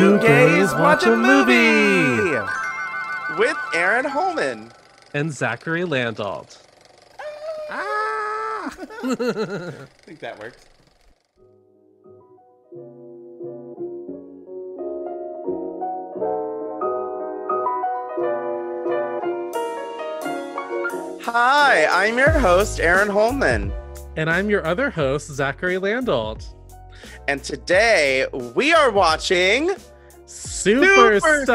Two Gays Watch a Movie! With Aaron Holman. And Zachary Landolt. I think that works. Hi, I'm your host, Aaron Holman. And I'm your other host, Zachary Landolt. And today we are watching Superstar!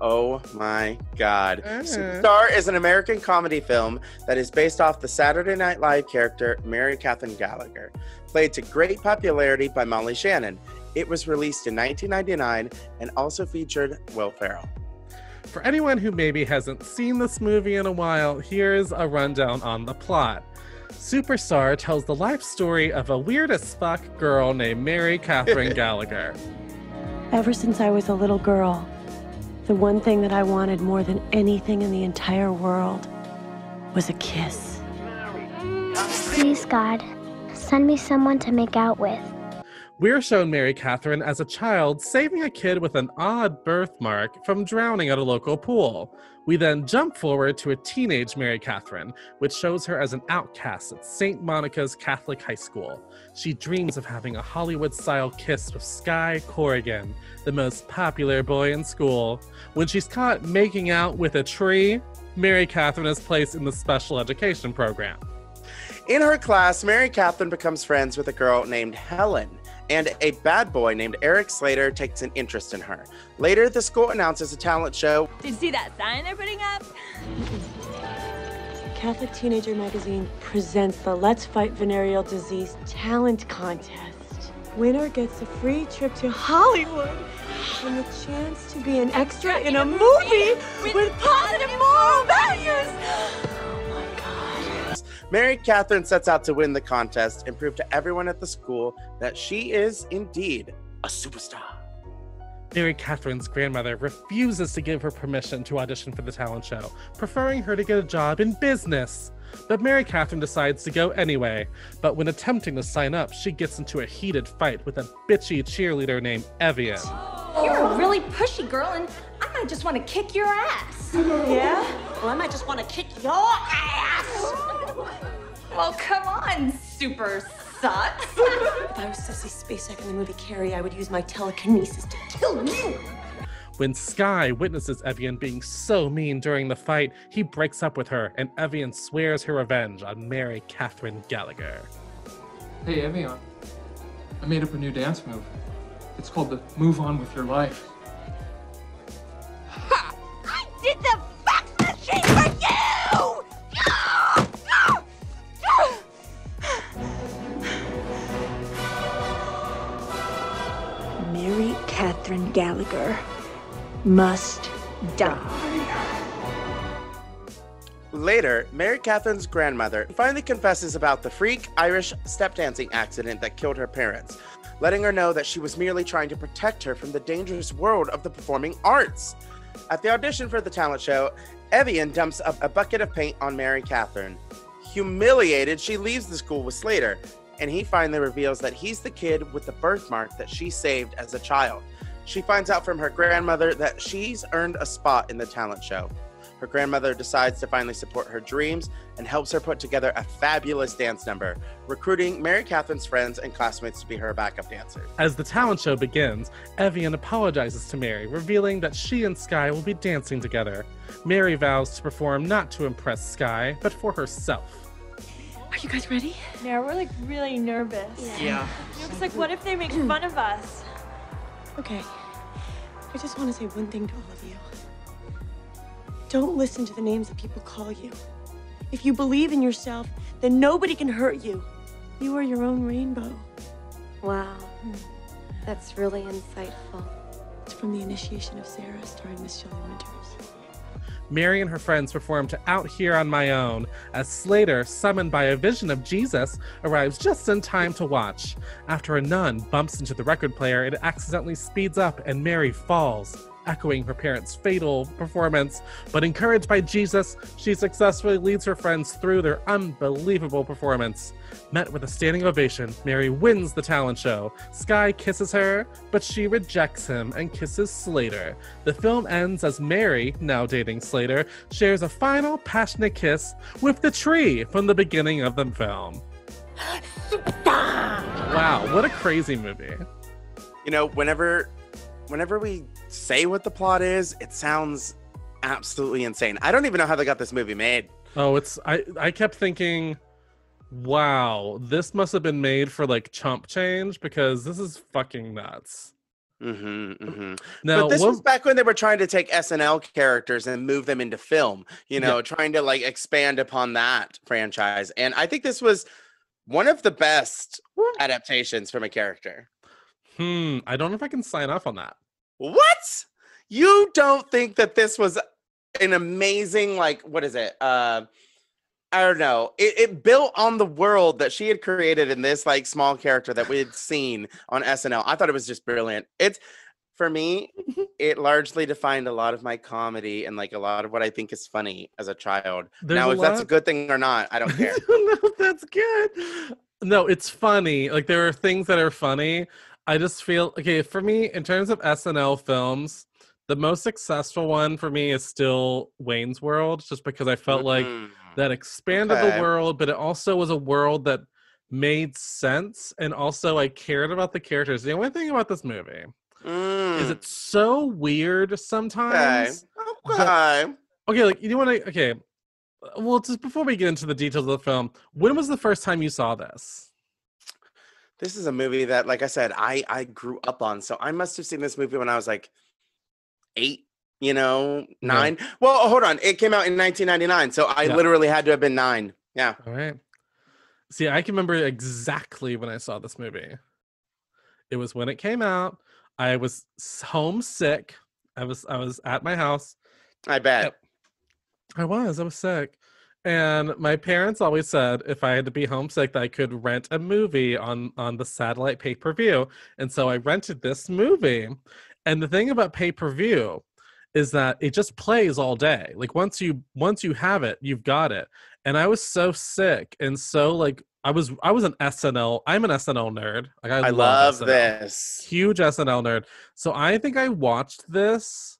Oh my God. Superstar is an American comedy film that is based off the Saturday Night Live character Mary Catherine Gallagher, played to great popularity by Molly Shannon. It was released in 1999 and also featured Will Ferrell. For anyone who maybe hasn't seen this movie in a while, here's a rundown on the plot. Superstar tells the life story of a weird as fuck girl named Mary Catherine Gallagher. Ever since I was a little girl, the one thing that I wanted more than anything in the entire world was a kiss. Please, God, send me someone to make out with. We're shown Mary Catherine as a child saving a kid with an odd birthmark from drowning at a local pool. We then jump forward to a teenage Mary Catherine, which shows her as an outcast at St. Monica's Catholic High School. She dreams of having a Hollywood-style kiss with Sky Corrigan, the most popular boy in school. When she's caught making out with a tree, Mary Catherine is placed in the special education program. In her class, Mary Catherine becomes friends with a girl named Helen, and a bad boy named Eric Slater takes an interest in her. Later, the school announces a talent show. Did you see that sign they're putting up? Catholic Teenager Magazine presents the Let's Fight Venereal Disease Talent Contest. Winner gets a free trip to Hollywood and the chance to be an extra in a movie with positive moral values. Mary Catherine sets out to win the contest and prove to everyone at the school that she is indeed a superstar. Mary Catherine's grandmother refuses to give her permission to audition for the talent show, preferring her to get a job in business. But Mary Catherine decides to go anyway. But when attempting to sign up, she gets into a heated fight with a bitchy cheerleader named Evian. You're a really pushy girl, and I might just want to kick your ass. Yeah? Well, I might just want to kick your ass. Well, come on, super sucks. If I was Sissy Spacek in the movie Carrie, I would use my telekinesis to kill you. When Sky witnesses Evian being so mean during the fight, he breaks up with her, and Evian swears her revenge on Mary Catherine Gallagher. Hey, Evian, I made up a new dance move. It's called the Move On With Your Life. Ha! I did the fax machine for you! Mary Catherine Gallagher must die. Later, Mary Catherine's grandmother finally confesses about the freak Irish step dancing accident that killed her parents, letting her know that she was merely trying to protect her from the dangerous world of the performing arts. At the audition for the talent show, Evian dumps a bucket of paint on Mary Catherine. Humiliated, she leaves the school with Slater, and he finally reveals that he's the kid with the birthmark that she saved as a child. She finds out from her grandmother that she's earned a spot in the talent show. Her grandmother decides to finally support her dreams and helps her put together a fabulous dance number, recruiting Mary Catherine's friends and classmates to be her backup dancers. As the talent show begins, Evian apologizes to Mary, revealing that she and Sky will be dancing together. Mary vows to perform not to impress Sky, but for herself. Are you guys ready? Yeah, we're like really nervous. Yeah. It looks like what if they make fun of us? Okay. I just want to say one thing to all of you. Don't listen to the names that people call you. If you believe in yourself, then nobody can hurt you. You are your own rainbow. Wow. That's really insightful. It's from the Initiation of Sarah, starring Miss Shelley Winters. Mary and her friends perform to Out Here on My Own, as Slater, summoned by a vision of Jesus, arrives just in time to watch. After a nun bumps into the record player, it accidentally speeds up and Mary falls. echoing her parents' fatal performance. But encouraged by Jesus, she successfully leads her friends through their unbelievable performance. Met with a standing ovation, Mary wins the talent show. Sky kisses her, but she rejects him and kisses Slater. The film ends as Mary, now dating Slater, shares a final passionate kiss with the tree from the beginning of the film. Wow, what a crazy movie. You know, whenever we say what the plot is, it sounds absolutely insane. I don't even know how they got this movie made. Oh, I kept thinking, wow, this must have been made for like chump change because this is fucking nuts. Now, but this was back when they were trying to take SNL characters and move them into film, trying to like expand upon that franchise. And I think this was one of the best adaptations from a character. I don't know if I can sign off on that. What? You don't think that this was an amazing, like, what is it? I don't know. It built on the world that she had created in this like small character that we had seen on SNL. I thought it was just brilliant. For me, it largely defined a lot of my comedy and like a lot of what I think is funny as a child. Now, if that's a good thing or not, I don't care. No, that's good. No, it's funny. Like there are things that are funny. I just feel, okay, for me, in terms of SNL films, the most successful one for me is still Wayne's World, just because I felt like that expanded the world, but it also was a world that made sense. And also I cared about the characters. The only thing about this movie is it's so weird sometimes. Okay, like, you want to, okay. Well, just before we get into the details of the film, when was the first time you saw this? This is a movie that, like I said, I grew up on. So I must have seen this movie when I was like 8, 9. Yeah. Well, hold on. It came out in 1999. So I literally had to have been 9. Yeah. All right. See, I can remember exactly when I saw this movie. It was when it came out. I was homesick. I was at my house. I bet. I was sick. And my parents always said if I had to be homesick that I could rent a movie on the satellite pay-per-view. And so I rented this movie. And the thing about pay-per-view is that it just plays all day. Like once you have it, you've got it. And I was so sick and so like I was an SNL. I'm an SNL nerd. Like I love SNL. This. Huge SNL nerd. So I think I watched this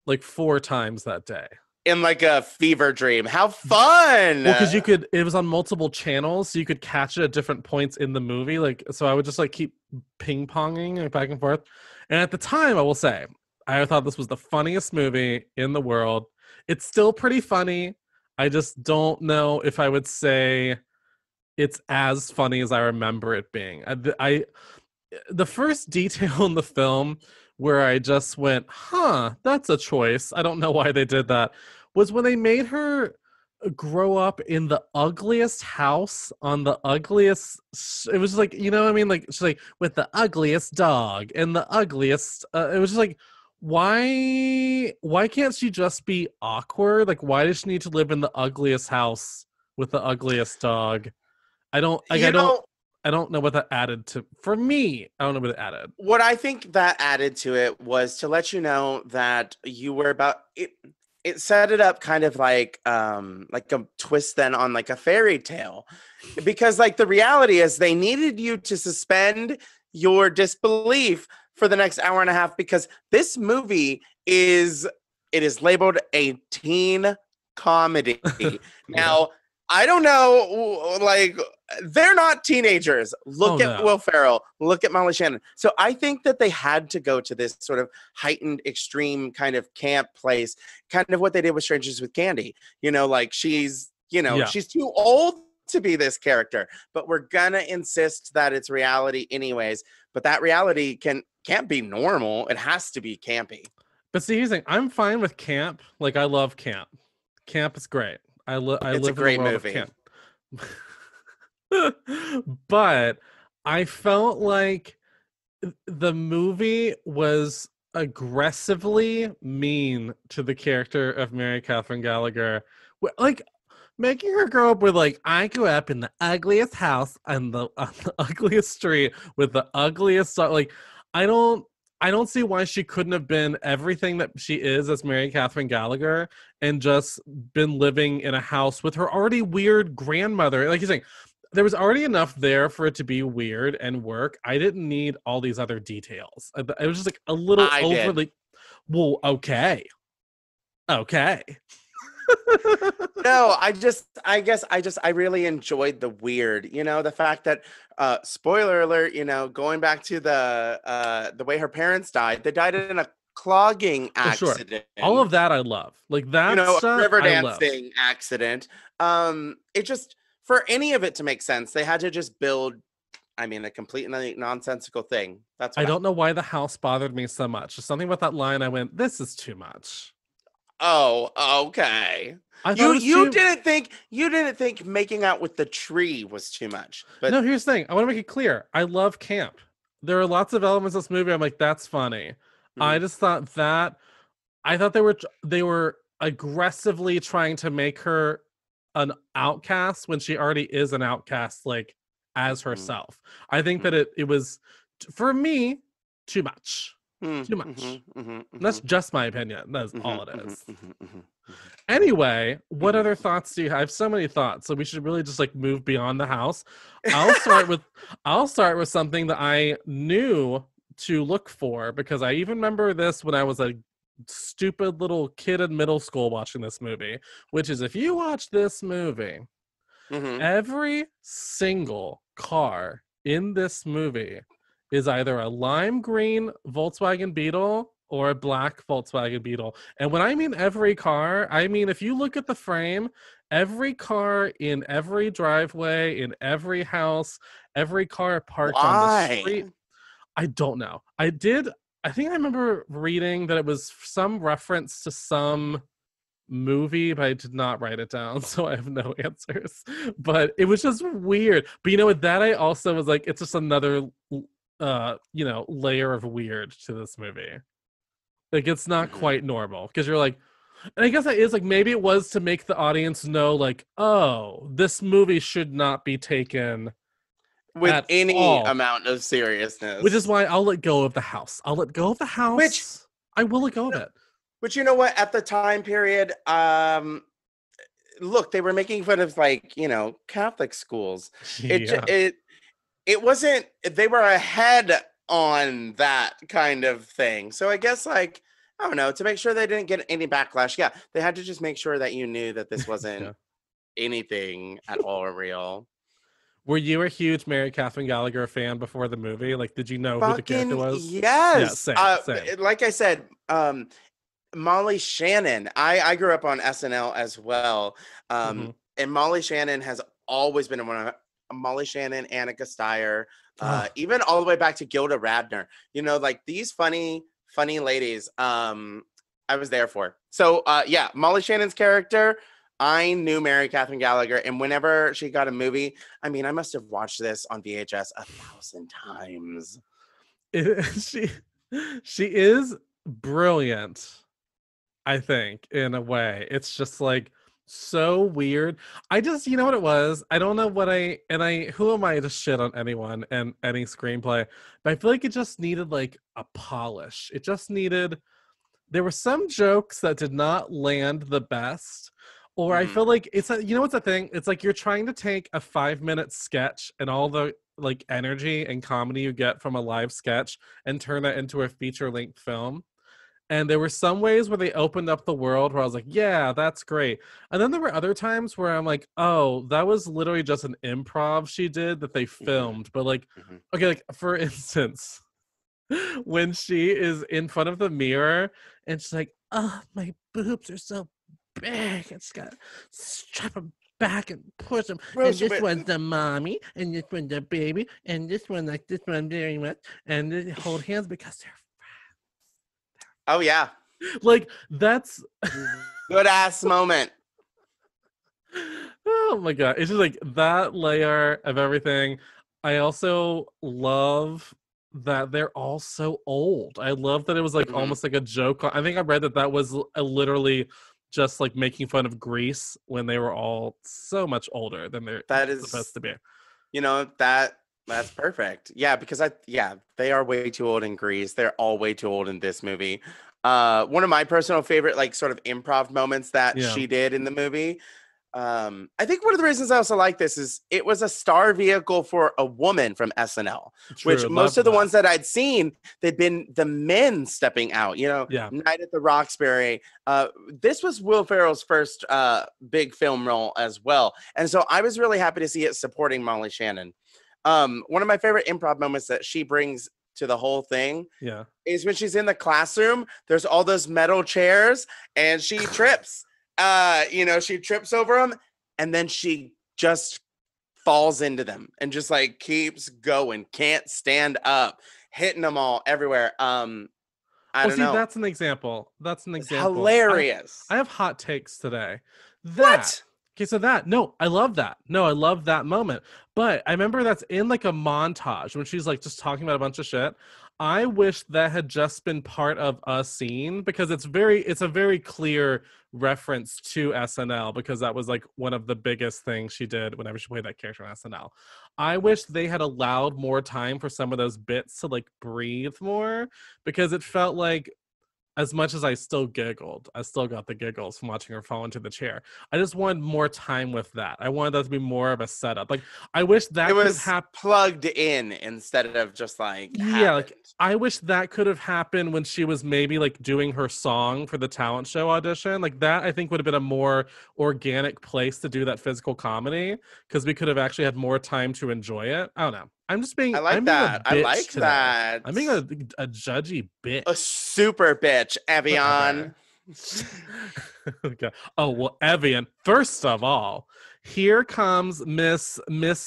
like 4 times that day. In like a fever dream. How fun! Well, because it was on multiple channels, so you could catch it at different points in the movie. Like, so I would just like keep ping-ponging back and forth. And at the time, I will say, I thought this was the funniest movie in the world. It's still pretty funny. I just don't know if I would say it's as funny as I remember it being. The first detail in the film where I just went, that's a choice. I don't know why they did that. Was when they made her grow up in the ugliest house on the ugliest. It was like, you know what I mean? Like, she's like with the ugliest dog and the ugliest. It was just like, why can't she just be awkward? Like, why does she need to live in the ugliest house with the ugliest dog? I don't know what that added to, for me. I don't know what it added. What I think that added to it was to let you know that you were about it. It set it up kind of like a twist then on like a fairy tale, because like the reality is they needed you to suspend your disbelief for the next hour and a half, because this movie is labeled a teen comedy. Now, I don't know, like, they're not teenagers. Look at Will Ferrell. Look at Molly Shannon. So I think that they had to go to this sort of heightened, extreme kind of camp place, kind of what they did with Strangers with Candy. Like she's too old to be this character, but we're gonna insist that it's reality anyways. But that reality can't be normal. It has to be campy. But see, here's the thing. I'm fine with camp. Like, I love camp. Camp is great. I live in the world of camp. But I felt like the movie was aggressively mean to the character of Mary Catherine Gallagher. Like, making her grow up with, like, I grew up in the ugliest house on the ugliest street with the ugliest, like, I I don't see why she couldn't have been everything that she is as Mary Catherine Gallagher and just been living in a house with her already weird grandmother. Like you're saying, there was already enough there for it to be weird and work. I didn't need all these other details. It was just like a little overly. Well, okay. No, I really enjoyed the weird, the fact that spoiler alert, going back to the way her parents died, they died in a clogging accident. Sure. All of that I love. Like that a river dancing accident. It just, for any of it to make sense, they had to just build, a completely nonsensical thing. That's what I don't know why the house bothered me so much. There's something about that line I went, this is too much. Oh, okay. You didn't think making out with the tree was too much. But no, here's the thing. I want to make it clear. I love camp. There are lots of elements of this movie. I'm like, that's funny. Mm-hmm. I just thought they were aggressively trying to make her an outcast when she already is an outcast, like as herself. I think that it was, for me, too much. Too much. That's just my opinion. That's all it is. Anyway, what other thoughts do you have? I have so many thoughts, so we should really just like move beyond the house. I'll start with something that I knew to look for, because I even remember this when I was a stupid little kid in middle school watching this movie, which is, if you watch this movie, every single car in this movie is either a lime green Volkswagen Beetle or a black Volkswagen Beetle. And when I mean every car, I mean, if you look at the frame, every car in every driveway, in every house, every car parked on the street. I don't know. I think I remember reading that it was some reference to some movie, but I did not write it down, so I have no answers. But it was just weird. But with that, I also was like, it's just another layer of weird to this movie. Like, it's not quite normal, because you're like, and I guess that is like, maybe it was to make the audience know, like, oh, this movie should not be taken with any amount of seriousness, which is why I'll let go of the house. I will let go of it. But you know what, at the time period, look, they were making fun of, like, Catholic schools. It wasn't, they were ahead on that kind of thing. So I guess, like, I don't know, to make sure they didn't get any backlash. Yeah, they had to just make sure that you knew that this wasn't anything at all real. Were you a huge Mary Catherine Gallagher fan before the movie? Like, did you know who the character was? Yes. Yeah, same. Like I said, Molly Shannon. I grew up on SNL as well. And Molly Shannon has always been one of Molly Shannon, Annika Steyer, even all the way back to Gilda Radner. Like these funny ladies, I was there for. So Molly Shannon's character, I knew Mary Catherine Gallagher, and whenever she got a movie, I must have watched this on VHS 1,000 times. She is brilliant, I think, in a way. It's just like so weird. I just, what it was? I don't know what who am I to shit on anyone and any screenplay, but I feel like it just needed like a polish. It just needed, there were some jokes that did not land the best, or I feel like what's the thing? It's like you're trying to take a 5-minute sketch and all the like energy and comedy you get from a live sketch and turn that into a feature-length film. And there were some ways where they opened up the world where I was like, yeah, that's great. And then there were other times where I'm like, oh, that was literally just an improv she did that they filmed. But like, okay, like for instance, when she is in front of the mirror and she's like, oh, my boobs are so big. It's got to strap them back and push them. And this one's the mommy, and this one's the baby, and this one like this one very much. And they hold hands because they're oh yeah, like that's good ass moment. Oh my god, it's just like that layer of everything. I also love that they're all so old. I love that it was like almost like a joke. I think I read that was literally just like making fun of Grease when they were all so much older than they're supposed to be. That's perfect. Yeah, because they are way too old in Grease. They're all way too old in this movie. One of my personal favorite, like, sort of improv moments that Yeah. she did in the movie. I think one of the reasons I also like this is it was a star vehicle for a woman from SNL, which True, most love of the that. ones that I'd seen, they'd been the men stepping out, Yeah. Night at the Roxbury. This was Will Ferrell's first big film role as well. And so I was really happy to see it supporting Molly Shannon. One of my favorite improv moments that she brings to the whole thing Yeah. is when she's in the classroom, there's all those metal chairs and she trips. She trips over them and then she just falls into them and just like keeps going, can't stand up, hitting them all everywhere. I don't know. That's an example. It's hilarious. I have hot takes today. What? Okay, so I love that. No, I love that moment. But I remember that's in like a montage when she's like just talking about a bunch of shit. I wish that had just been part of a scene because it's a very clear reference to SNL because that was like one of the biggest things she did whenever she played that character on SNL. I wish they had allowed more time for some of those bits to like breathe more because it felt like as much as I still giggled, I still got the giggles from watching her fall into the chair. I just wanted more time with that. I wanted that to be more of a setup. Like, I wish that it could was have plugged in instead of just like like I wish that could have happened when she was maybe like doing her song for the talent show audition. Like that, I think would have been a more organic place to do that physical comedy because we could have actually had more time to enjoy it. I don't know. I'm just being. I like I'm that. Being a bitch I like today. that. I'm being a judgy bitch. A super bitch, Evian. Okay. Oh well, Evian. First of all, here comes Miss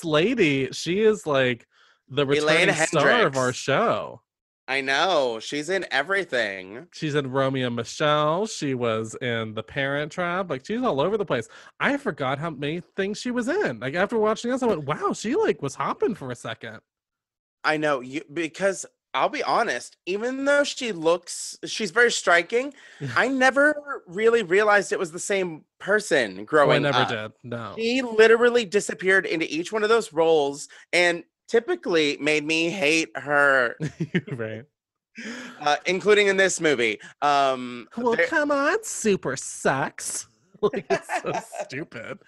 Lady. She is like the returning star of our show. I know. She's in everything. She's in Romeo and Michelle. She was in The Parent Trap. Like, she's all over the place. I forgot how many things she was in. Like, after watching this, I went, wow, she like was hopping for a second. I know because I'll be honest, even though she's very striking, I never really realized it was the same person growing up. I never did. No. She literally disappeared into each one of those roles and typically made me hate her. Right. Including in this movie. Well, come on, super sucks. Like, it's so stupid.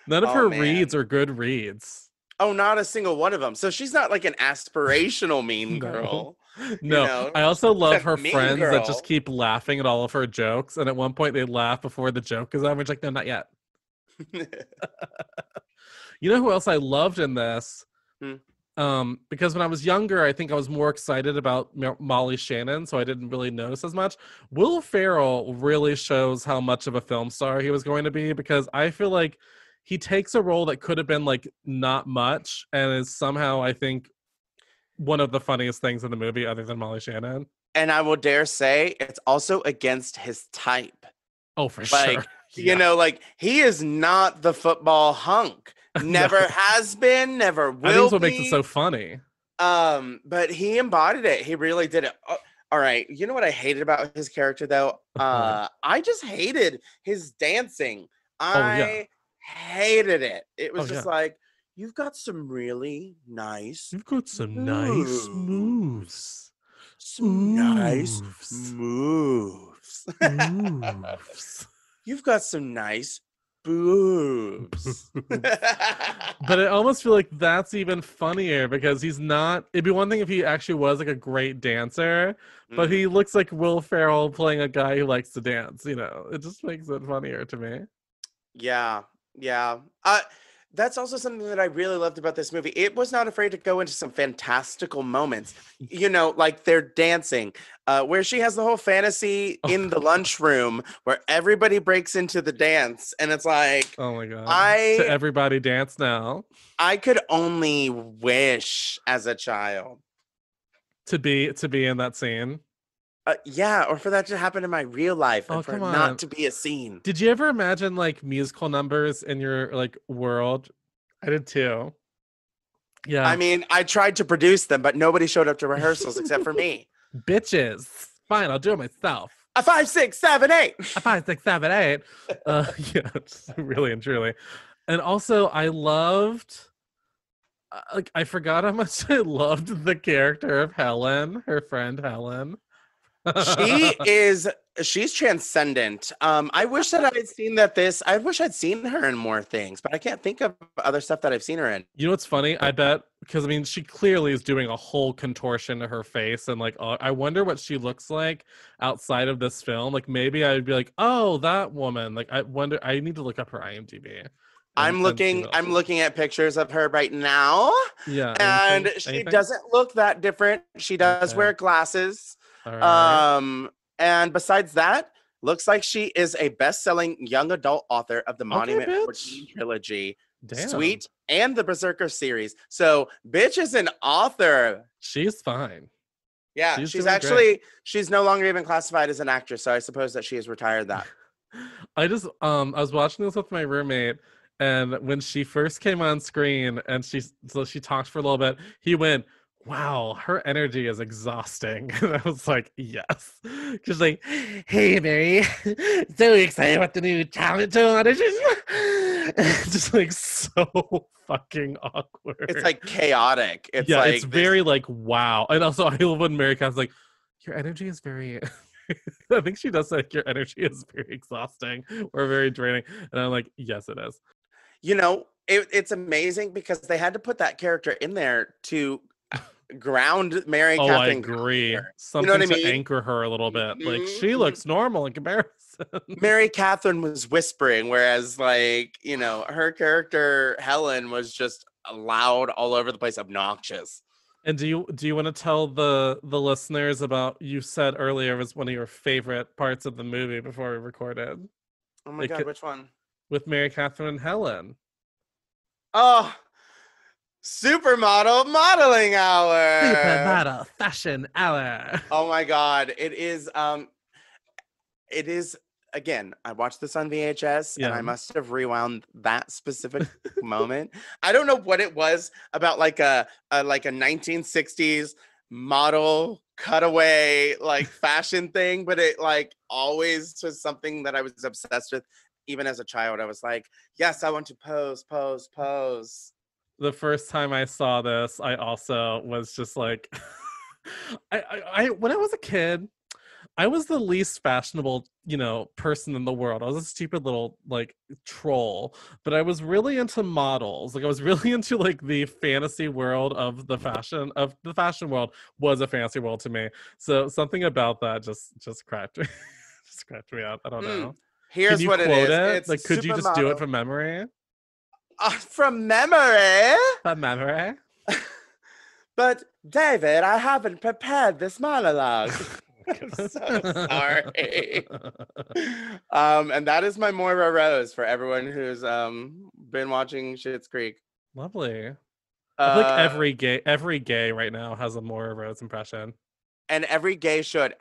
None of her reads are good reads. Oh, not a single one of them. So she's not like an aspirational mean girl. No. I also love her friends that just keep laughing at all of her jokes. And at one point they laugh before the joke is over. It's like, no, not yet. You know who else I loved in this? Because when I was younger, I think I was more excited about Molly Shannon, so I didn't really notice as much. Will Ferrell really shows how much of a film star he was going to be, because I feel like he takes a role that could have been like not much and is somehow, I think, one of the funniest things in the movie other than Molly Shannon. And I will dare say it's also against his type. Oh, for sure. You know, like, he is not the football hunk. Never has been, never will be. I think that's what makes it so funny. But he embodied it. He really did it. All right. You know what I hated about his character, though? I just hated his dancing. I hated it. It was just like, you've got some really nice. You've got some nice moves. Some nice moves. You've got some nice boobs. But I almost feel like that's even funnier because he's not. It'd be one thing if he actually was like a great dancer, but he looks like Will Ferrell playing a guy who likes to dance. You know, it just makes it funnier to me. Yeah. That's also something that I really loved about this movie. It was not afraid to go into some fantastical moments, you know, like they're dancing, where she has the whole fantasy in the lunchroom where everybody breaks into the dance. And it's like, oh my God, to everybody dance now. I could only wish as a child to be in that scene. Yeah, or for that to happen in my real life and for it not to be a scene. Did you ever imagine like musical numbers in your like world? I did too. Yeah. I mean, I tried to produce them, but nobody showed up to rehearsals except for me. Bitches. Fine, I'll do it myself. A 5, 6, 7, 8. A 5, 6, 7, 8. Yeah, really and truly. And also I loved like I forgot how much I loved the character of Helen, her friend Helen. She's transcendent. I wish that I wish I'd seen her in more things, but I can't think of other stuff that I've seen her in. You know what's funny? I bet because I mean she clearly is doing a whole contortion to her face, and like I wonder what she looks like outside of this film. Like maybe I'd be like, oh, that woman. Like I wonder. I need to look up her IMDb. I'm looking at pictures of her right now. Yeah, and she doesn't look that different. She does wear glasses. All right. And besides that, looks like she is a best-selling young adult author of the Monument 14 trilogy, Damn. Sweet, and the Berserker series. So, bitch is an author. She's fine. Yeah, she's no longer even classified as an actress, so I suppose that she has retired that. I was watching this with my roommate, and when she first came on screen and she talked for a little bit, he went, wow, her energy is exhausting. And I was like, yes. She's like, hey, Mary, so excited about the new talent show audition. Just like so fucking awkward. It's like chaotic. It's very like, wow. And also, I love when Mary Kath's like, your energy is very... I think she does say your energy is very exhausting or very draining. And I'm like, yes, it is. You know, it's amazing because they had to put that character in there to ground Mary Catherine. I agree. Something to anchor her a little bit. Like she looks normal in comparison. Mary Catherine was whispering, whereas like, you know, her character Helen was just loud, all over the place, obnoxious. And do you want to tell the listeners about, you said earlier was one of your favorite parts of the movie before we recorded? Oh my God, which one? With Mary Catherine and Helen. Oh, Supermodel Modeling Hour. Supermodel Fashion Hour. Oh my God. It is again, I watched this on VHS and I must have rewound that specific moment. I don't know what it was about like a 1960s model cutaway like fashion thing, but it like always was something that I was obsessed with. Even as a child, I was like, yes, I want to pose. The first time I saw this, I also was just like, I when I was a kid, I was the least fashionable, person in the world. I was a stupid little like troll, but I was really into models. Like I was really into like the fantasy world of the fashion world was a fantasy world to me. So something about that just cracked me, just cracked me up. I don't know. Here's what it is. It's like, could you just do it from memory? From memory? From memory? But David, I haven't prepared this monologue. I'm so sorry. And that is my Moira Rose for everyone who's been watching Schitt's Creek. Lovely. I feel like every gay right now has a Moira Rose impression. And every gay should.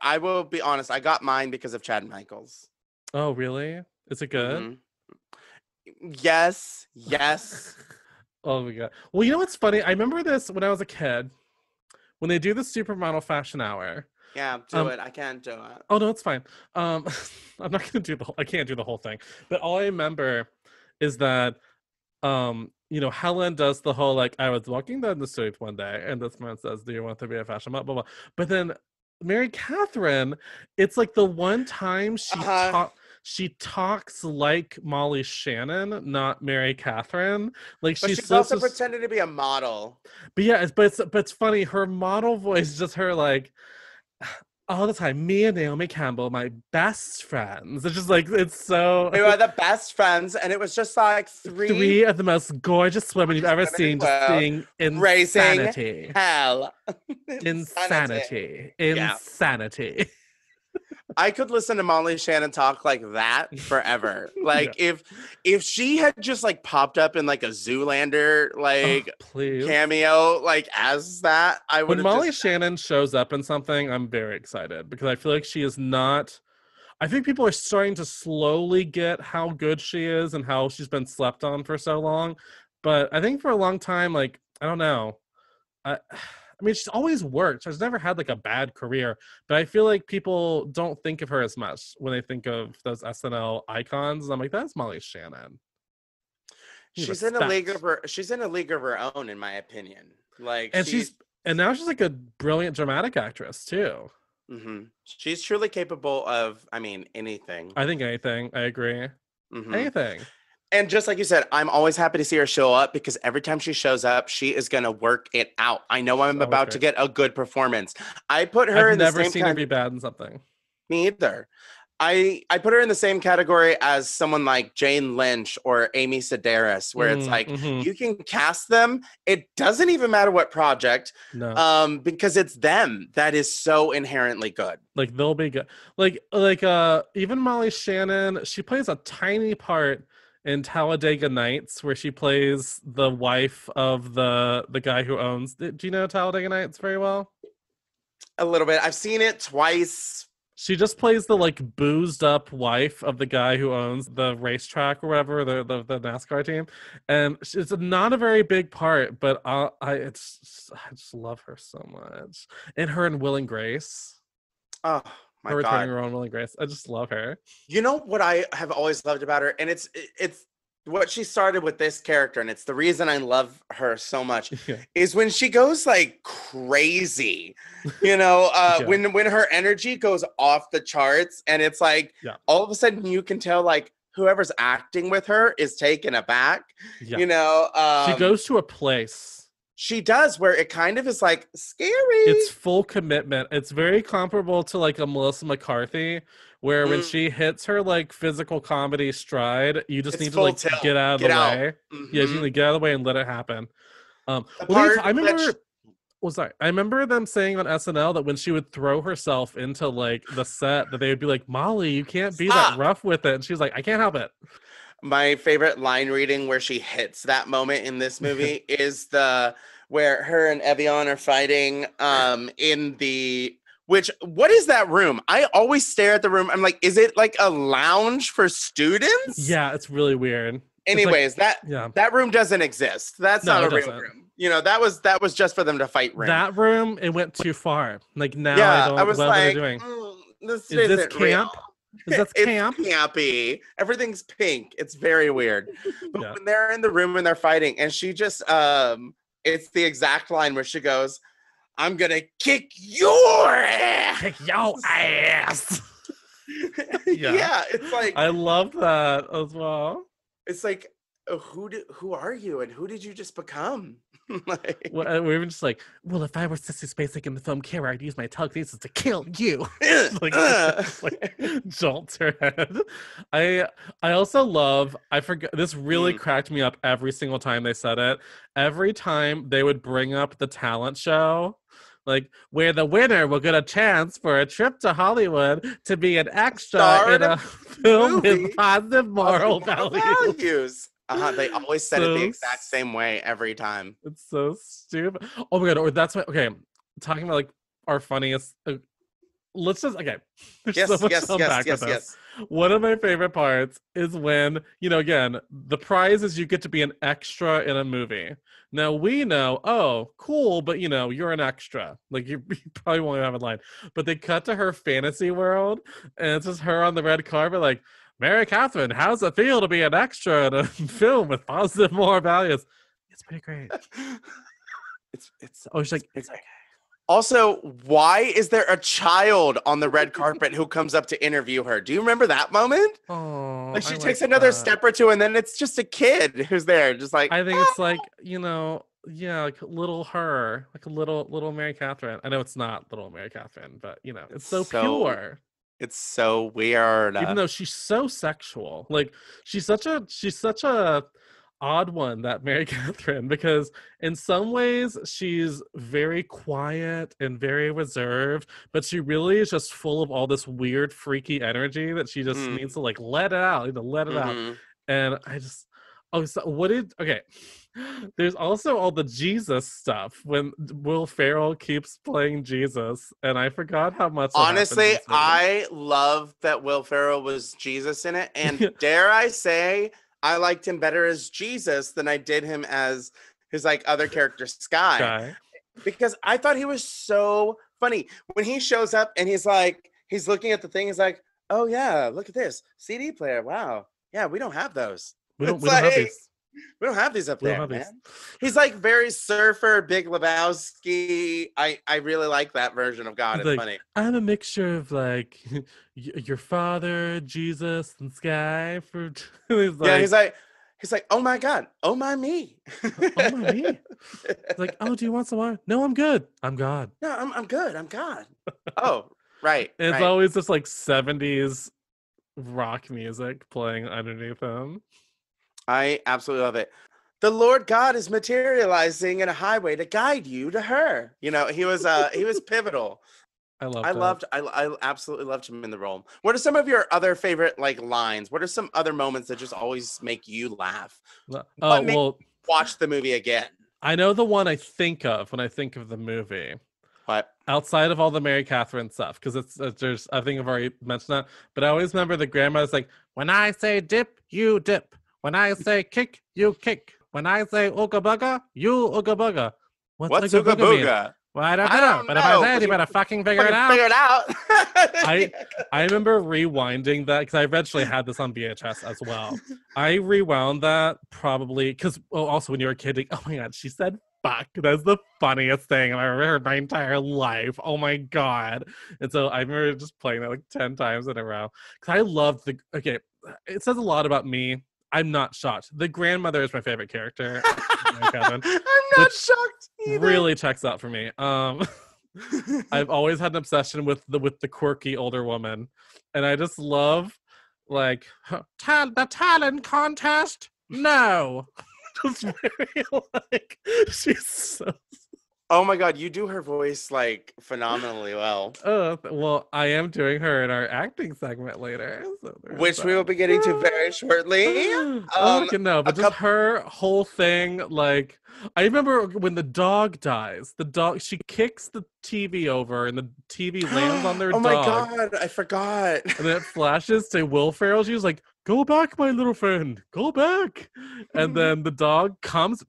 I will be honest, I got mine because of Chad Michaels. Oh, really? Is it good? Mm-hmm. Yes. Oh my God. Well, you know what's funny? I remember this when I was a kid, when they do the Supermodel Fashion Hour. Yeah, do it. I can't do it. Oh no, it's fine. I'm not gonna do I can't do the whole thing. But all I remember is that Helen does the whole like, I was walking down the street one day and this man says, do you want to be a fashion model? Blah, blah. But then Mary Catherine, it's like the one time she talks like Molly Shannon, not Mary Catherine. Like but she's also pretending to be a model. But yeah, it's funny. Her model voice, just her like all the time. Me and Naomi Campbell, my best friends. It's just like, it's so. We were the best friends, and it was just like three of the most gorgeous women you've ever seen, just seeing insanity. Hell. Insanity. I could listen to Molly Shannon talk like that forever. Like if she had just like popped up in like a Zoolander like cameo like as that, I would. When Molly Shannon shows up in something, I'm very excited because I feel like she is not. I think people are starting to slowly get how good she is and how she's been slept on for so long. But I think for a long time, like, I don't know. I mean, she's always worked. She's never had like a bad career, but I feel like people don't think of her as much when they think of those SNL icons. And I'm like, that's Molly Shannon. She's in a league of her own, in my opinion. Like, and now she's like a brilliant dramatic actress too. She's truly capable of, I mean, anything. I think anything. I agree. Anything. And just like you said, I'm always happy to see her show up because every time she shows up, she is going to work it out. I know I'm about to get a good performance. I put her in the same. I've never seen her be bad in something. Me either. I put her in the same category as someone like Jane Lynch or Amy Sedaris, where it's like you can cast them. It doesn't even matter what project, because it's them that is so inherently good. Like they'll be good. Like even Molly Shannon, she plays a tiny part in Talladega Nights, where she plays the wife of the guy who owns. Do you know Talladega Nights very well? A little bit. I've seen it twice. She just plays the like boozed up wife of the guy who owns the racetrack or whatever, the NASCAR team, and it's not a very big part, but I just love her so much, and her and Will and Grace. Oh my her God, returning her own Will and Grace. I just love her. You know what I have always loved about her, and it's what she started with this character, and it's the reason I love her so much, is when she goes like crazy, when her energy goes off the charts, and it's like all of a sudden you can tell like whoever's acting with her is taken aback. She goes to a place. She does, where it kind of is like scary. It's full commitment. It's very comparable to like a Melissa McCarthy, where when she hits her like physical comedy stride, you just need to like get out of the way. Yeah, you need to get out of the way and let it happen. I remember them saying on SNL that when she would throw herself into like the set, that they would be like, Molly, you can't be that rough with it. And she was like, I can't help it. My favorite line reading where she hits that moment in this movie is where her and Evian are fighting what is that room? I always stare at the room. I'm like, is it like a lounge for students? Yeah, it's really weird. Anyways, that room doesn't exist. That's not a real room. That was just for them to fight room. That room, it went too far. Like now I was like, this isn't camp? Real. Is that camp? It's campy. Everything's pink. It's very weird. But when they're in the room and they're fighting, and she just it's the exact line where she goes, I'm gonna kick your ass. Kick your ass. Yeah, it's like I love that as well. It's like, who are you and who did you just become? We're even just like, well, if I were Sissy Spacek in the film Kara, I'd use my telekinesis to kill you. like jolts her head. I also love, I forgot, this really cracked me up every single time they said it. Every time they would bring up the talent show, like, where the winner will get a chance for a trip to Hollywood to be an extra in a film with positive moral values. They always said it the exact same way every time. It's so stupid. Oh my God. Or that's what, okay. Talking about like our funniest. Let's just, okay. Yes. One of my favorite parts is when, again, the prize is you get to be an extra in a movie. Now we know, oh, cool, but you're an extra. Like you probably won't even have a line. But they cut to her fantasy world, and it's just her on the red carpet, like, Mary Catherine, how's it feel to be an extra in a film with positive moral values? It's pretty great. She's like, it's okay. Also, why is there a child on the red carpet who comes up to interview her? Do you remember that moment? Oh, like she takes another step or two, and then it's just a kid who's there, just like. I think it's like like little her, like a little Mary Catherine. I know it's not little Mary Catherine, but it's so pure. It's so weird. Even though she's so sexual. Like she's such a odd one, that Mary Catherine, because in some ways she's very quiet and very reserved, but she really is just full of all this weird freaky energy that she just needs to like let it out, out. And I just there's also all the Jesus stuff when Will Ferrell keeps playing Jesus, and I forgot how much. Honestly, I love that Will Ferrell was Jesus in it, and dare I say, I liked him better as Jesus than I did him as his like other character Sky. Because I thought he was so funny when he shows up and he's looking at the thing. He's like, "Oh yeah, look at this CD player. Wow, yeah, we don't have those. We don't have these." We don't have these up We don't there, have these. man. He's like very surfer, Big Lebowski. I really like that version of God. He's It's like, funny. I'm a mixture of like your father, Jesus, and Sky. For He's like, oh my God, oh my me. oh my me. He's like, oh, do you want some water? No, I'm good. I'm God. No, I'm good. I'm God. Oh, right. It's right. always this like 70s rock music playing underneath him. I absolutely love it. The Lord God is materializing in a highway to guide you to her. You know, he was pivotal. I absolutely loved him in the role. What are some of your other favorite like lines? What are some other moments that just always make you laugh? Watch the movie again. I know the one I think of when I think of the movie. What? Outside of all the Mary Catherine stuff, because there's I think I've already mentioned that, but I always remember the grandma's like, when I say dip, you dip. When I say kick, you kick. When I say ooga booga, you ooga booga. What's ooga booga? Well, I don't know. But if I say it, you better fucking figure it out. Figure it out. I remember rewinding that because I eventually had this on VHS as well. I rewound that probably because also when you were a kid, like, oh my God, she said fuck. That's the funniest thing I've ever heard my entire life. Oh my God. And so I remember just playing that like 10 times in a row. Because I loved it says a lot about me. I'm not shocked. The grandmother is my favorite character. I'm not shocked either. Really checks out for me. I've always had an obsession with the quirky older woman, and I just love like the talent contest. No, just very like she's so. Oh my God, you do her voice like phenomenally well. Well, I am doing her in our acting segment later, which we will be getting to very shortly. But just her whole thing, like I remember when the dog dies, she kicks the TV over and the TV lands on their dog. Oh my God, I forgot. And then it flashes to Will Ferrell. She was like, "Go back, my little friend, go back." And then the dog comes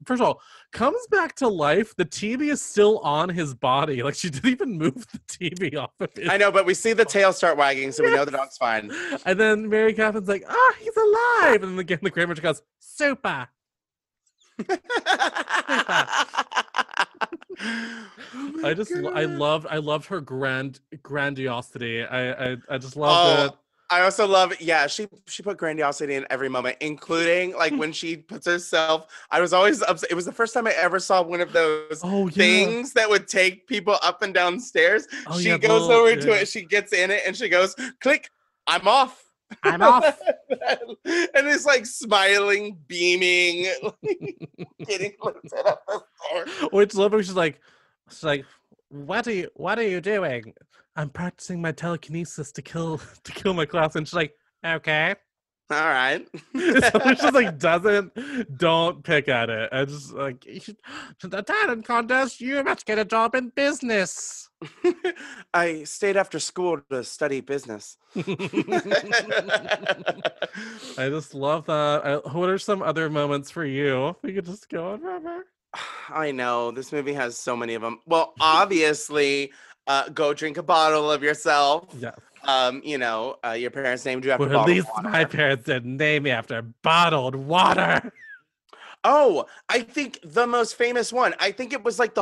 back to life. The TV is still on his body. Like she didn't even move the TV off of it. I know, but we see the tail start wagging, so we know the dog's fine. And then Mary Catherine's like, he's alive. And then again, the grandmother goes, super. I loved her grandiosity. I just loved it. I also love, she put grandiosity in every moment, including like when she puts herself. I was always upset. It was the first time I ever saw one of those things that would take people up and down stairs. She goes over to it, she gets in it, and she goes, click, I'm off. I'm off. And it's like smiling, beaming, getting lifted up the floor. Which lovely, she's like, what are you doing? I'm practicing my telekinesis to kill my class. And she's like, okay. All right. So she's like, don't pick at it. I just like, the talent contest, you must get a job in business. I stayed after school to study business. I just love that. What are some other moments for you? We could just go on forever. I know this movie has so many of them. Well, obviously, go drink a bottle of yourself. Yeah. Your parents named you after at least my parents didn't name me after bottled water. Oh, I think the most famous one. I think it was like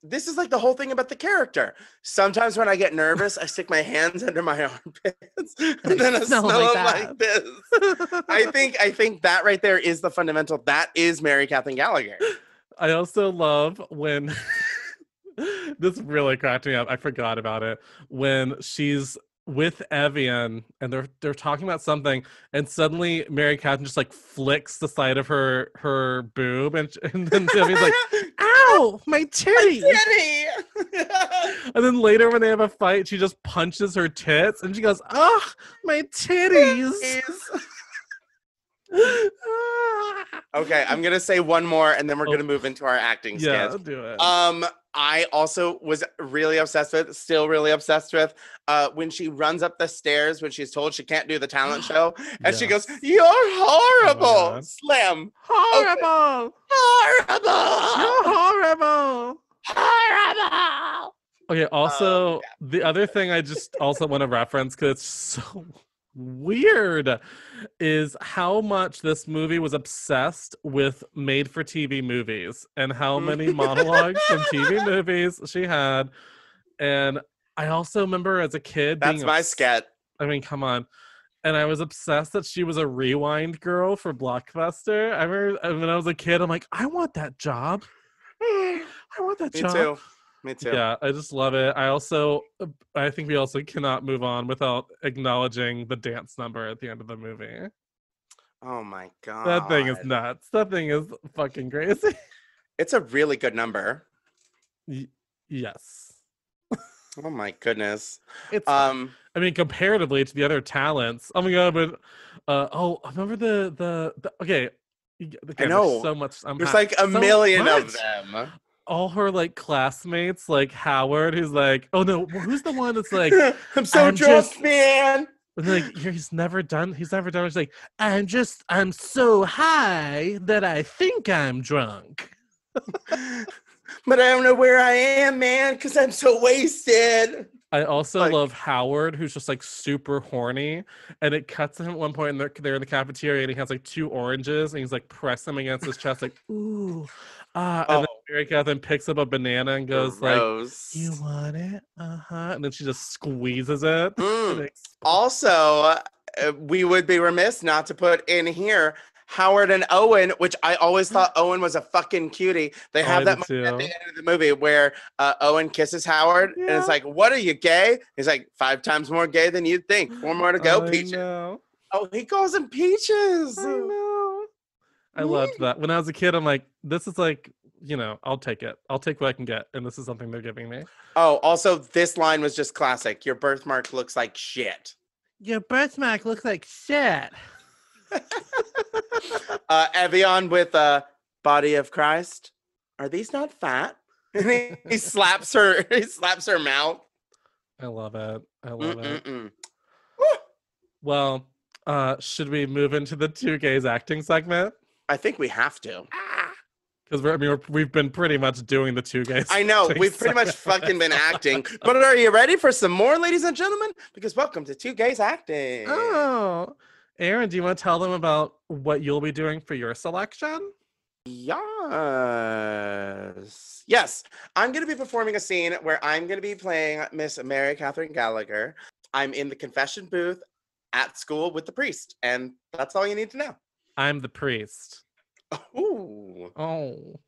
this is like the whole thing about the character. Sometimes when I get nervous, I stick my hands under my armpits and then I smell them like this. I think that right there is the fundamental. That is Mary Catherine Gallagher. I also love when this really cracked me up. I forgot about it. When she's with Evian and they're talking about something, and suddenly Mary Catherine just like flicks the side of her boob, and then Evian's like, "Ow, my titty!" And then later when they have a fight, she just punches her tits, and she goes, "Oh, my titties!" Okay, I'm gonna say one more, and then we're gonna move into our acting sketch. Yeah, I'll do it. I also was still really obsessed with, when she runs up the stairs when she's told she can't do the talent show, and she goes, "You're horrible!" Slam. Horrible. Horrible. You're horrible. Okay, also, the other thing I just also want to reference, because it's so weird is how much this movie was obsessed with made-for-TV movies and how many monologues from TV movies she had. And I also remember as a kid That's my scat. I mean, come on. And I was obsessed that she was a rewind girl for Blockbuster. I remember when I was a kid, I'm like, I want that job. I want that job. Me too. Yeah, I just love it. I think we also cannot move on without acknowledging the dance number at the end of the movie. Oh my God. That thing is nuts. That thing is fucking crazy. It's a really good number. Yes. Oh my goodness. It's I mean, comparatively to the other talents. Oh my God, but I remember the okay. I know. There's so much. There's like a million of them. All her like classmates, like Howard, who's like, oh no, who's the one that's like, I'm so drunk, man. And like, he's never done. He's like, I'm so high that I think I'm drunk. But I don't know where I am, man, because I'm so wasted. I also love Howard, who's just like super horny, and it cuts to him at one point, and they're in the cafeteria, and he has like 2 oranges, and he's like pressing them against his chest, like ooh, and then Mary Catherine picks up a banana and goes like, "You want it? And then she just squeezes it. Also, we would be remiss not to put in here Howard and Owen, which I always thought Owen was a fucking cutie. They have that moment at the end of the movie where Owen kisses Howard, and it's like, what are you, gay? He's like, 5 times more gay than you'd think. 4 more to go, Peaches. Oh, he calls him Peaches. I know. I loved that. When I was a kid, I'm like, this is like, I'll take it. I'll take what I can get, and this is something they're giving me. Oh, also, this line was just classic. Your birthmark looks like shit. Your birthmark looks like shit. Evian with Body of Christ. Are these not fat? And he slaps her. He slaps her mouth. I love it. It. Well, should we move into the 2 gays acting segment? I think we have to. Because we've been pretty much doing the 2 gays. I know. We've pretty much fucking been acting. But are you ready for some more, ladies and gentlemen? Because welcome to 2 Gays Acting. Oh. Aaron, do you want to tell them about what you'll be doing for your selection? Yes. I'm going to be performing a scene where I'm going to be playing Miss Mary Catherine Gallagher. I'm in the confession booth at school with the priest, and that's all you need to know. I'm the priest. Ooh. Oh.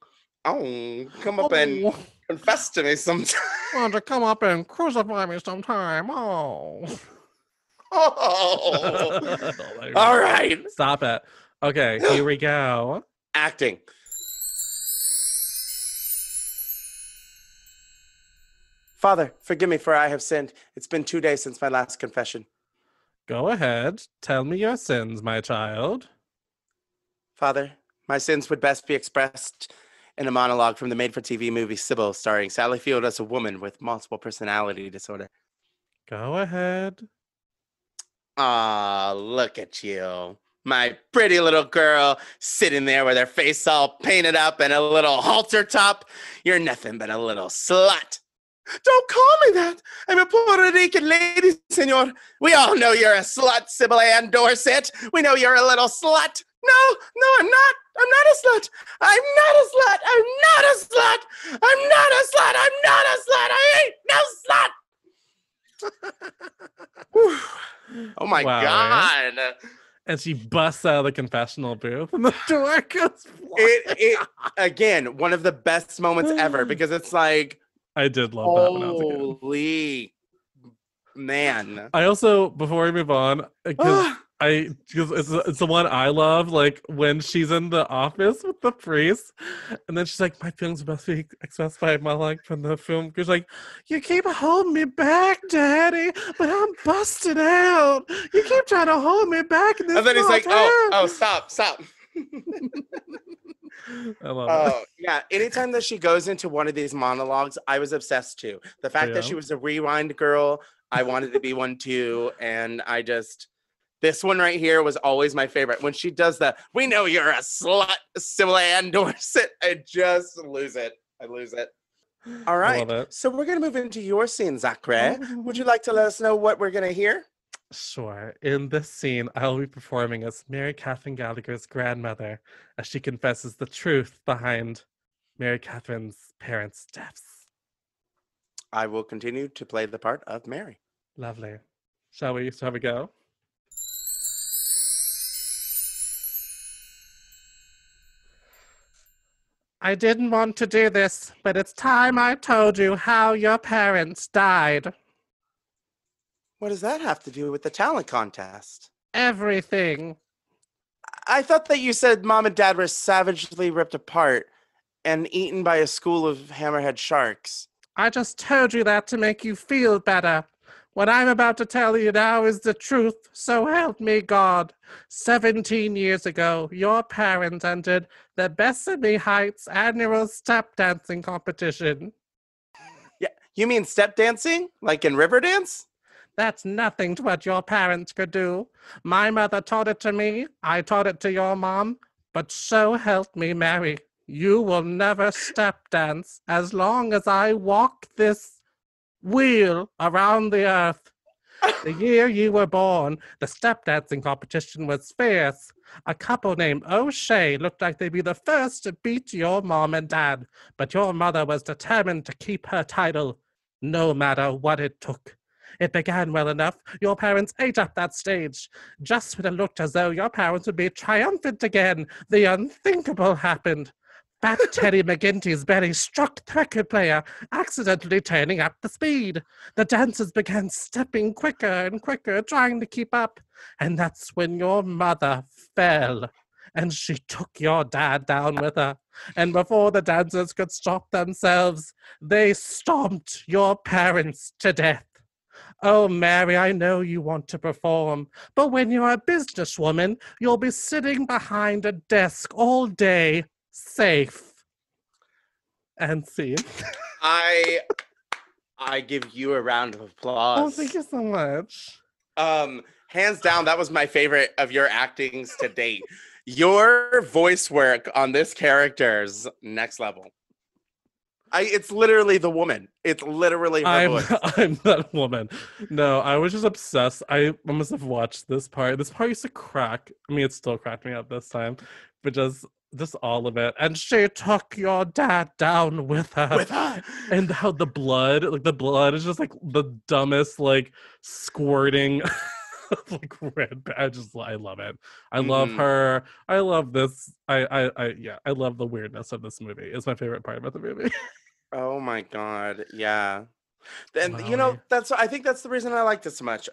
Come up and confess to me sometime. Why don't you come up and crucify me sometime? Oh. All right. Stop it. Okay, here we go. Acting. Father, forgive me for I have sinned. It's been 2 days since my last confession. Go ahead. Tell me your sins, my child. Father, my sins would best be expressed in a monologue from the made-for-TV movie Sybil, starring Sally Field as a woman with multiple personality disorder. Go ahead. Aw, look at you. My pretty little girl sitting there with her face all painted up and a little halter top. You're nothing but a little slut. Don't call me that. I'm a Puerto Rican lady, senor. We all know you're a slut, Sybil Ann Dorset. We know you're a little slut. No, I'm not. I'm not a slut. I'm not a slut. I'm not a slut. I'm not a slut. I'm not a slut. I ain't no slut. Oh my God. And she busts out of the confessional booth and the door goes it again, one of the best moments ever, because it's like, I did love that when I was a kid. Holy man. I also, before we move on, because it's the one I love, like when she's in the office with the priest, and then she's like, my feelings must be expressed by my like from the film. She's like, you keep holding me back, Daddy, but I'm busted out. You keep trying to hold me back in this. And then he's like, oh, stop. I love it. Yeah, anytime that she goes into one of these monologues, I was obsessed too. The fact that she was a rewind girl, I wanted to be one too, and this one right here was always my favorite. When she does the, we know you're a slut, Sybil Ann Dorset, I just lose it. I lose it. All right, so we're going to move into your scene, Zachary. Would you like to let us know what we're going to hear? Sure. In this scene, I'll be performing as Mary Catherine Gallagher's grandmother as she confesses the truth behind Mary Catherine's parents' deaths. I will continue to play the part of Mary. Lovely. Shall we go? I didn't want to do this, but it's time I told you how your parents died. What does that have to do with the talent contest? Everything. I thought that you said mom and dad were savagely ripped apart and eaten by a school of hammerhead sharks. I just told you that to make you feel better. What I'm about to tell you now is the truth, so help me God. 17 years ago, your parents entered the Besame Heights annual step dancing competition. Yeah, you mean step dancing? Like in Riverdance? That's nothing to what your parents could do. My mother taught it to me, I taught it to your mom, but so help me Mary, you will never step dance as long as I walk this wheel around the earth. The year you were born, the step dancing competition was fierce. A couple named O'Shea looked like they'd be the first to beat your mom and dad, but your mother was determined to keep her title, no matter what it took. It began well enough. Your parents ate up that stage. Just when it looked as though your parents would be triumphant again, the unthinkable happened. Fat Teddy McGinty's belly struck the record player, accidentally turning up the speed. The dancers began stepping quicker and quicker, trying to keep up. And that's when your mother fell. And she took your dad down with her. And before the dancers could stop themselves, they stomped your parents to death. Oh, Mary, I know you want to perform, but when you're a businesswoman, you'll be sitting behind a desk all day, safe. And scene. I give you a round of applause. Oh, thank you so much. Hands down, that was my favorite of your actings to date. Your voice work on this character's next level. It's literally the woman. It's literally her voice. I'm that woman. No, I was just obsessed. I must have watched this part. This part used to crack. I mean, it still cracked me up this time, but just all of it. And she took your dad down with her. And how the blood is just like the dumbest, like squirting like red. I love it. I love her. I love this. I love the weirdness of this movie. It's my favorite part about the movie. Oh my God. Yeah. And I think that's the reason I liked it so much.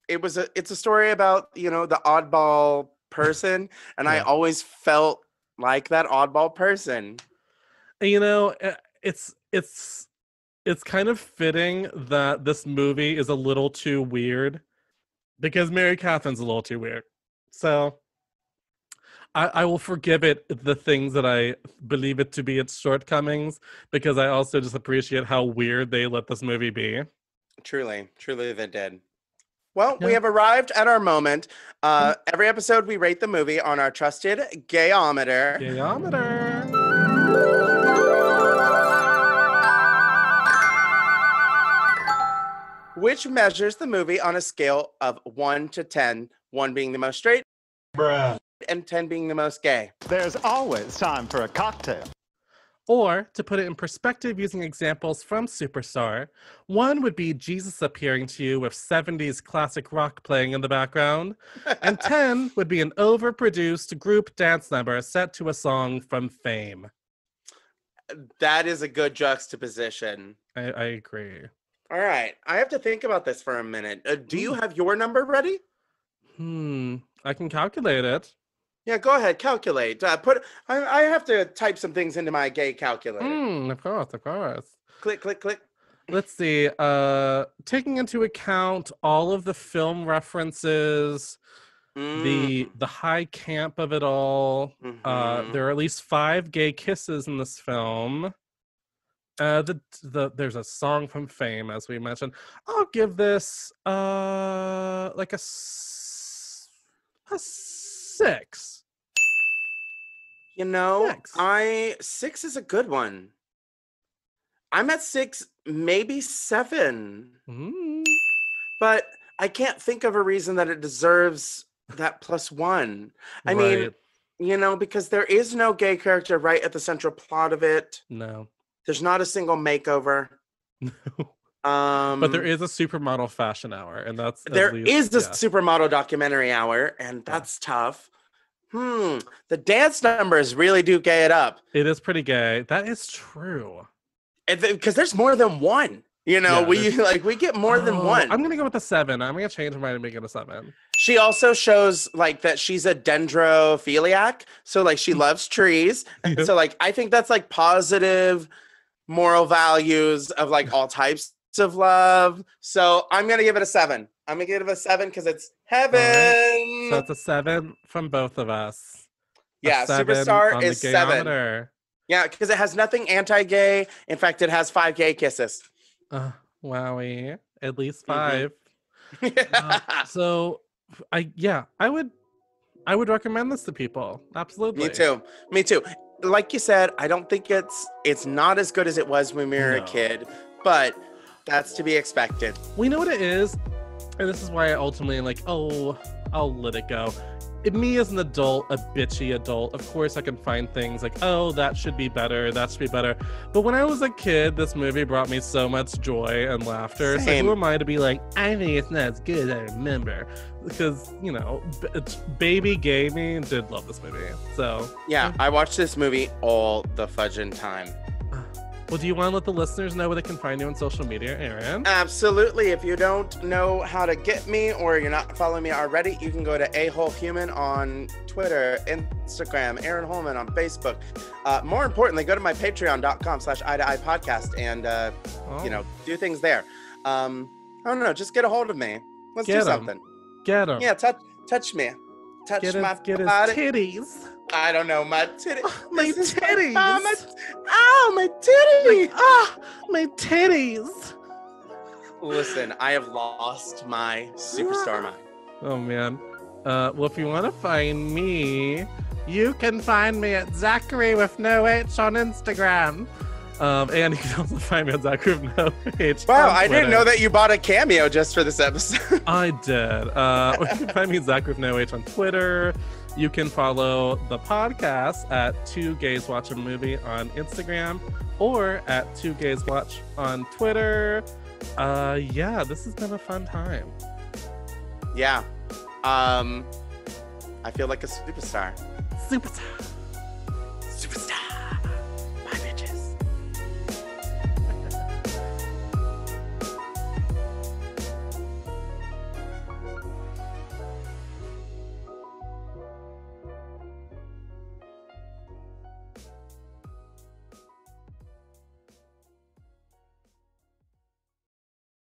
It's a story about, the oddball person, and I always felt like that oddball person. It's kind of fitting that this movie is a little too weird because Mary Catherine's a little too weird. So I will forgive it the things that I believe it to be its shortcomings, because I also just appreciate how weird they let this movie be. Truly they did. Well, we have arrived at our moment. Every episode we rate the movie on our trusted Gayometer. Which measures the movie on a scale of 1 to 10, 1 being the most straight, and 10 being the most gay. There's always time for a cocktail. Or, to put it in perspective using examples from Superstar, 1 would be Jesus appearing to you with 70s classic rock playing in the background, and 10 would be an overproduced group dance number set to a song from Fame. That is a good juxtaposition. I agree. All right, I have to think about this for a minute. Do you have your number ready? I can calculate it. Yeah, go ahead, calculate. I have to type some things into my gay calculator. Of course. Click, click, click. Let's see. Taking into account all of the film references, the high camp of it all, there are at least 5 gay kisses in this film. There's a song from Fame, as we mentioned. I'll give this like a 6. 6. 6 is a good one. I'm at 6, maybe 7. But I can't think of a reason that it deserves that +1. I mean, you know, because there is no gay character right at the central plot of it. No. There's not a single makeover. No. But there is a supermodel fashion hour, and that's there is the supermodel documentary hour, and that's tough. The dance numbers really do gay it up. It is pretty gay. That is true. Because there's more than one. You know, we get more than one. I'm gonna go with a 7. I'm gonna change my mind and make it a 7. She also shows like that she's a dendrophiliac, so like she loves trees. And so like I think that's like positive moral values of like all types of love. So I'm gonna give it a 7. I'm gonna give it a 7 because it's heaven. Right. So it's a 7 from both of us. Yeah, Superstar is 7. Yeah, because it has nothing anti-gay. In fact, it has 5 gay kisses. Wowie. At least 5. So I would recommend this to people. Absolutely. Me too. Like you said, I don't think it's not as good as it was when we were a kid, but that's to be expected. We know what it is, and this is why I ultimately am like, oh, I'll let it go. Me as an adult, a bitchy adult, of course I can find things like, oh, that should be better. But when I was a kid, this movie brought me so much joy and laughter. Same. So who am I to be like, I think it's not as good as I remember? Because, you know, baby gay me did love this movie. So yeah, I watched this movie all the fudging time. Well, do you want to let the listeners know where they can find you on social media, Aaron? Absolutely. If you don't know how to get me or you're not following me already, you can go to AWholeHuman on Twitter, Instagram, Aaron Holman on Facebook. More importantly, go to my patreon.com/eye-to-eye podcast and, you know, do things there. I don't know. Just get a hold of me. Let's do something. Get him. Yeah, touch me. Touch get my his body. Titties. I don't know, my titties. My titties. My titties. My titties. Listen, I have lost my superstar mind. Oh, man. Well, if you want to find me, you can find me at Zachary with no H on Instagram. And you can also find me at Zachary with no H. Wow, I didn't know that you bought a cameo just for this episode. I did. You can find me at Zachary with no H on Twitter. You can follow the podcast at 2 Gays Watch a Movie on Instagram or at 2 Gays Watch on Twitter. Yeah, this has been a fun time. Yeah. I feel like a superstar. Superstar.